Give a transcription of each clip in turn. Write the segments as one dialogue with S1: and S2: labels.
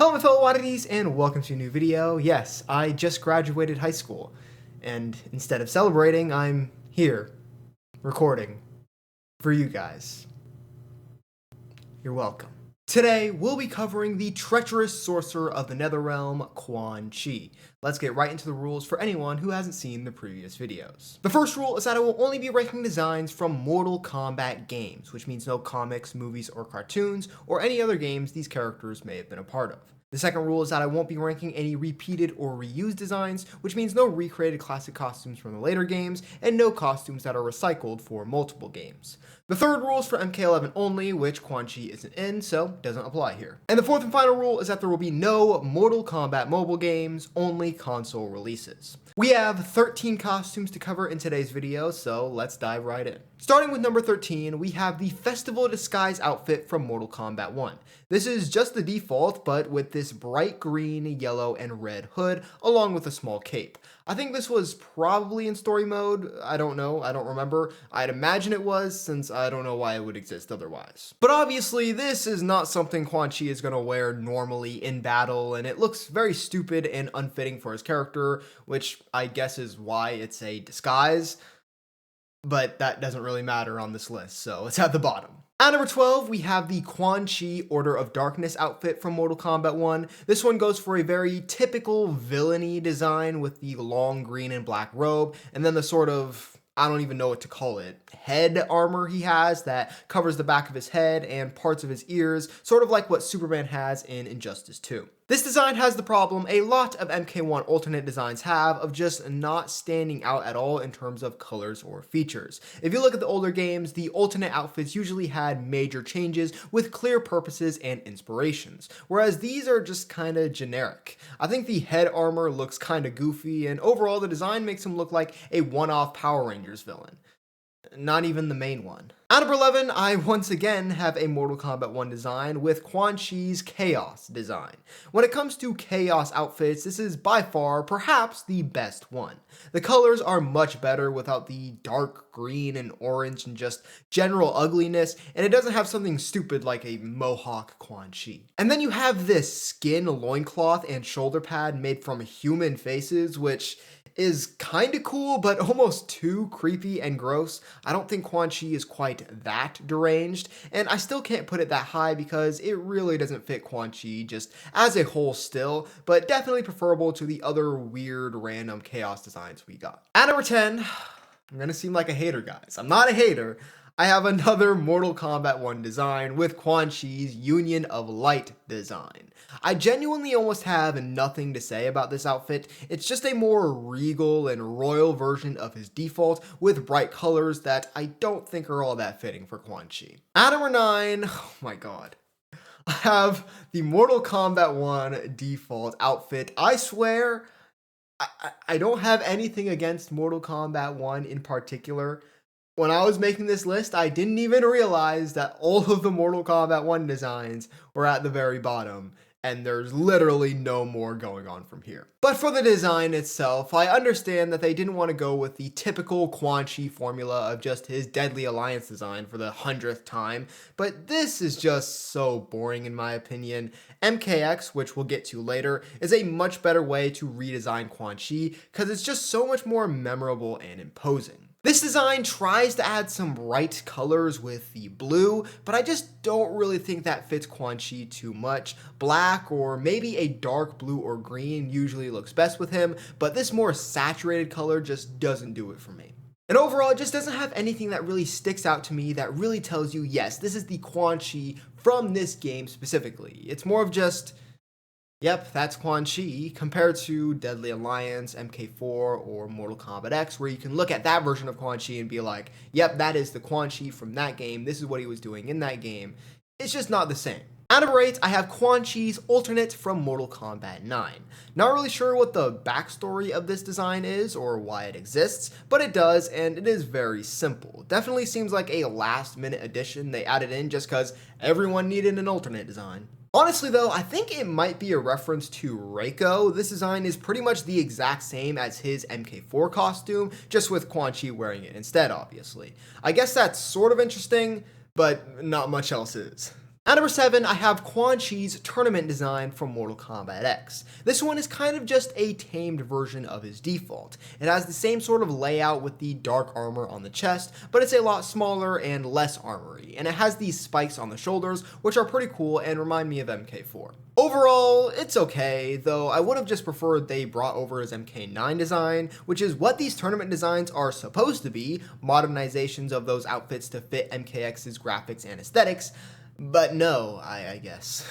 S1: Hello my fellow oddities and welcome to a new video. Yes, I just graduated high school and instead of celebrating, I'm here recording for you guys. You're welcome. Today, we'll be covering the treacherous sorcerer of the Netherrealm, Quan Chi. Let's get right into the rules for anyone who hasn't seen the previous videos. The first rule is that I will only be ranking designs from Mortal Kombat games, which means no comics, movies, or cartoons, or any other games these characters may have been a part of. The second rule is that I won't be ranking any repeated or reused designs, which means no recreated classic costumes from the later games, and no costumes that are recycled for multiple games. The third rule is for MK11 only, which Quan Chi isn't in, so doesn't apply here. And the fourth and final rule is that there will be no Mortal Kombat mobile games, only console releases. We have 13 costumes to cover in today's video, so let's dive right in. Starting with number 13, we have the Festival Disguise outfit from Mortal Kombat 1. This is just the default, but with this bright green, yellow, and red hood, along with a small cape. I think this was probably in story mode. I don't know, I don't remember. I'd imagine it was, since I don't know why it would exist otherwise. But obviously, this is not something Quan Chi is gonna wear normally in battle, and it looks very stupid and unfitting for his character, which I guess is why it's a disguise. But that doesn't really matter on this list, so it's at the bottom. At number 12, we have the Quan Chi Order of Darkness outfit from Mortal Kombat 1. This one goes for a very typical villainy design with the long green and black robe, and then the sort of, I don't even know what to call it, head armor he has that covers the back of his head and parts of his ears, sort of like what Superman has in Injustice 2. This design has the problem a lot of MK1 alternate designs have of just not standing out at all in terms of colors or features. If you look at the older games, the alternate outfits usually had major changes with clear purposes and inspirations, whereas these are just kinda generic. I think the head armor looks kinda goofy, and overall the design makes him look like a one-off Power Rangers villain. Not even the main one. At number 11, I once again have a Mortal Kombat 1 design with Quan Chi's Chaos design. When it comes to Chaos outfits, this is by far perhaps the best one. The colors are much better without the dark green and orange and just general ugliness, and it doesn't have something stupid like a mohawk Quan Chi. And then you have this skin loincloth and shoulder pad made from human faces, which is kinda cool, but almost too creepy and gross. I don't think Quan Chi is quite that deranged, and I still can't put it that high because it really doesn't fit Quan Chi just as a whole still, but definitely preferable to the other weird random chaos designs we got. At number 10, I'm gonna seem like a hater, guys. I'm not a hater. I have another Mortal Kombat 1 design with Quan Chi's Union of Light design. I genuinely almost have nothing to say about this outfit. It's just a more regal and royal version of his default with bright colors that I don't think are all that fitting for Quan Chi. At number 9, oh my god. I have the Mortal Kombat 1 default outfit. I swear, I don't have anything against Mortal Kombat 1 in particular. When I was making this list, I didn't even realize that all of the Mortal Kombat 1 designs were at the very bottom, and there's literally no more going on from here. But for the design itself, I understand that they didn't want to go with the typical Quan Chi formula of just his Deadly Alliance design for the 100th time, but this is just so boring in my opinion. MKX, which we'll get to later, is a much better way to redesign Quan Chi because it's just so much more memorable and imposing. This design tries to add some bright colors with the blue, but I just don't really think that fits Quan Chi too much. Black or maybe a dark blue or green usually looks best with him, but this more saturated color just doesn't do it for me. And overall, it just doesn't have anything that really sticks out to me that really tells you, yes, this is the Quan Chi from this game specifically. It's more of just, yep, that's Quan Chi, compared to Deadly Alliance, MK4, or Mortal Kombat X, where you can look at that version of Quan Chi and be like, yep, that is the Quan Chi from that game, this is what he was doing in that game. It's just not the same. At number 8, I have Quan Chi's alternate from Mortal Kombat 9. Not really sure what the backstory of this design is or why it exists, but it does, and it is very simple. Definitely seems like a last-minute addition they added in just because everyone needed an alternate design. Honestly though, I think it might be a reference to Reiko. This design is pretty much the exact same as his MK4 costume, just with Quan Chi wearing it instead, obviously. I guess that's sort of interesting, but not much else is. At number 7, I have Quan Chi's tournament design from Mortal Kombat X. This one is kind of just a tamed version of his default. It has the same sort of layout with the dark armor on the chest, but it's a lot smaller and less armory, and it has these spikes on the shoulders, which are pretty cool and remind me of MK4. Overall, it's okay, though I would have just preferred they brought over his MK9 design, which is what these tournament designs are supposed to be, modernizations of those outfits to fit MKX's graphics and aesthetics. But no, I guess.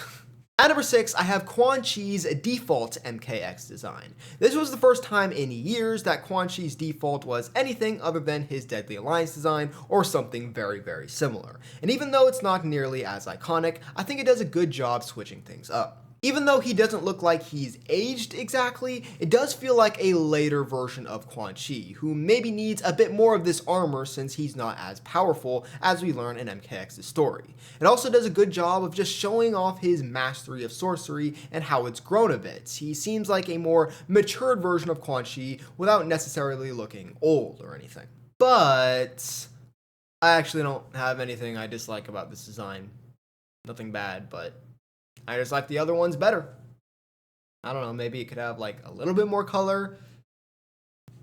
S1: At number 6, I have Quan Chi's default MKX design. This was the first time in years that Quan Chi's default was anything other than his Deadly Alliance design or something very, very similar. And even though it's not nearly as iconic, I think it does a good job switching things up. Even though he doesn't look like he's aged exactly, it does feel like a later version of Quan Chi, who maybe needs a bit more of this armor since he's not as powerful as we learn in MKX's story. It also does a good job of just showing off his mastery of sorcery and how it's grown a bit. He seems like a more matured version of Quan Chi without necessarily looking old or anything. But I actually don't have anything I dislike about this design. Nothing bad, but I just like the other ones better. I don't know, maybe it could have like a little bit more color.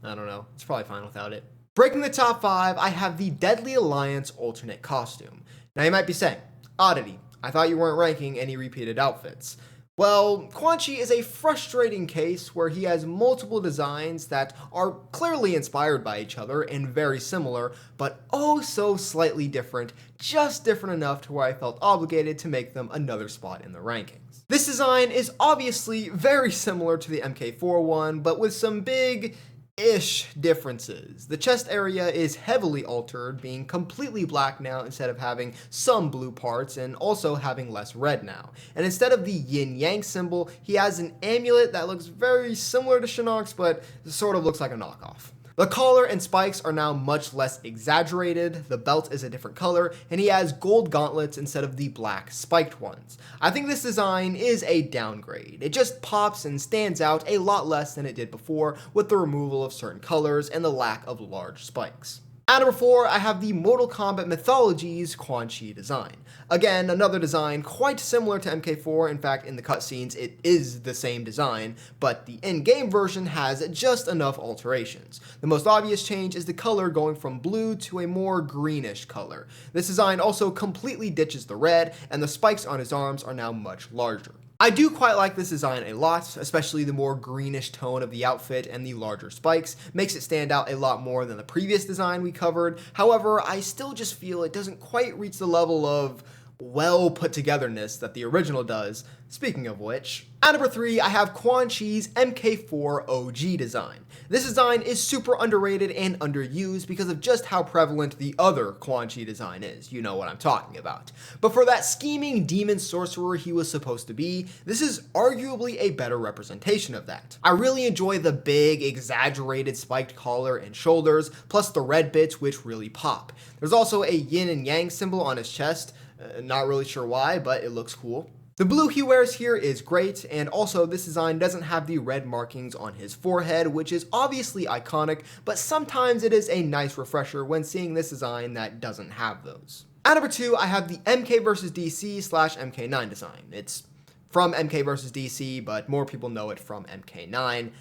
S1: I don't know, it's probably fine without it. Breaking the top 5, I have the Deadly Alliance alternate costume. Now you might be saying, oddity, I thought you weren't ranking any repeated outfits. Well, Quan Chi is a frustrating case where he has multiple designs that are clearly inspired by each other and very similar, but oh so slightly different, just different enough to where I felt obligated to make them another spot in the rankings. This design is obviously very similar to the MK4 one, but with some big-ish differences. The chest area is heavily altered, being completely black now instead of having some blue parts, and also having less red now. And instead of the yin-yang symbol, he has an amulet that looks very similar to Shinnok's, but sort of looks like a knockoff. The collar and spikes are now much less exaggerated, the belt is a different color, and he has gold gauntlets instead of the black spiked ones. I think this design is a downgrade. It just pops and stands out a lot less than it did before with the removal of certain colors and the lack of large spikes. At number 4, I have the Mortal Kombat Mythologies Quan Chi design. Again, another design quite similar to MK4, in fact in the cutscenes it is the same design, but the in-game version has just enough alterations. The most obvious change is the color going from blue to a more greenish color. This design also completely ditches the red, and the spikes on his arms are now much larger. I do quite like this design a lot, especially the more greenish tone of the outfit and the larger spikes makes it stand out a lot more than the previous design we covered. However, I still just feel it doesn't quite reach the level of well put togetherness that the original does. Speaking of which, at number 3, I have Quan Chi's MK4 OG design. This design is super underrated and underused because of just how prevalent the other Quan Chi design is. You know what I'm talking about. But for that scheming demon sorcerer he was supposed to be, this is arguably a better representation of that. I really enjoy the big, exaggerated spiked collar and shoulders, plus the red bits which really pop. There's also a yin and yang symbol on his chest. Not really sure why, but it looks cool. The blue he wears here is great, and also this design doesn't have the red markings on his forehead, which is obviously iconic, but sometimes it is a nice refresher when seeing this design that doesn't have those. At number 2, I have the MK vs. DC / MK9 design. It's from MK vs. DC, but more people know it from MK9.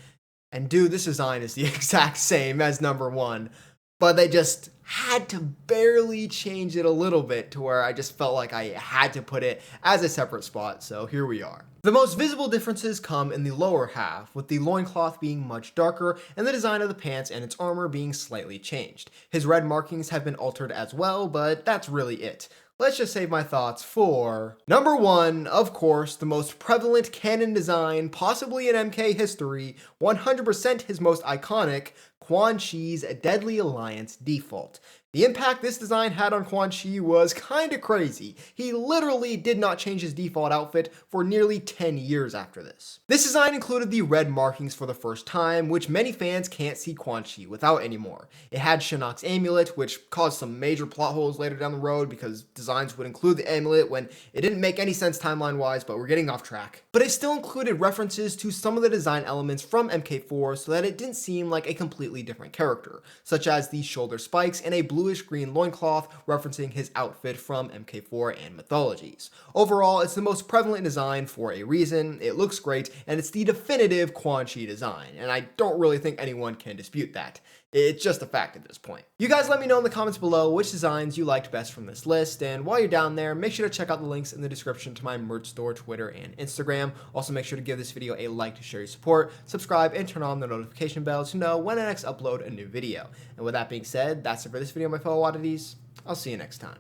S1: And dude, this design is the exact same as number 1. But they just had to barely change it a little bit to where I just felt like I had to put it as a separate spot, so here we are. The most visible differences come in the lower half, with the loincloth being much darker and the design of the pants and its armor being slightly changed. His red markings have been altered as well, but that's really it. Let's just save my thoughts for number 1, of course, the most prevalent canon design possibly in MK history, 100% his most iconic, Quan Chi's Deadly Alliance default. The impact this design had on Quan Chi was kinda crazy. He literally did not change his default outfit for nearly 10 years after this. This design included the red markings for the first time, which many fans can't see Quan Chi without anymore. It had Shinnok's amulet, which caused some major plot holes later down the road because designs would include the amulet when it didn't make any sense timeline-wise, but we're getting off track. But it still included references to some of the design elements from MK4 so that it didn't seem like a completely different character, such as the shoulder spikes and a blue bluish-green loincloth referencing his outfit from MK4 and Mythologies. Overall, it's the most prevalent design for a reason, it looks great, and it's the definitive Quan Chi design, and I don't really think anyone can dispute that. It's just a fact at this point. You guys let me know in the comments below which designs you liked best from this list, and while you're down there, make sure to check out the links in the description to my merch store, Twitter, and Instagram. Also, make sure to give this video a like to show your support, subscribe, and turn on the notification bell to know when I next upload a new video. And with that being said, that's it for this video, my fellow oddities. I'll see you next time.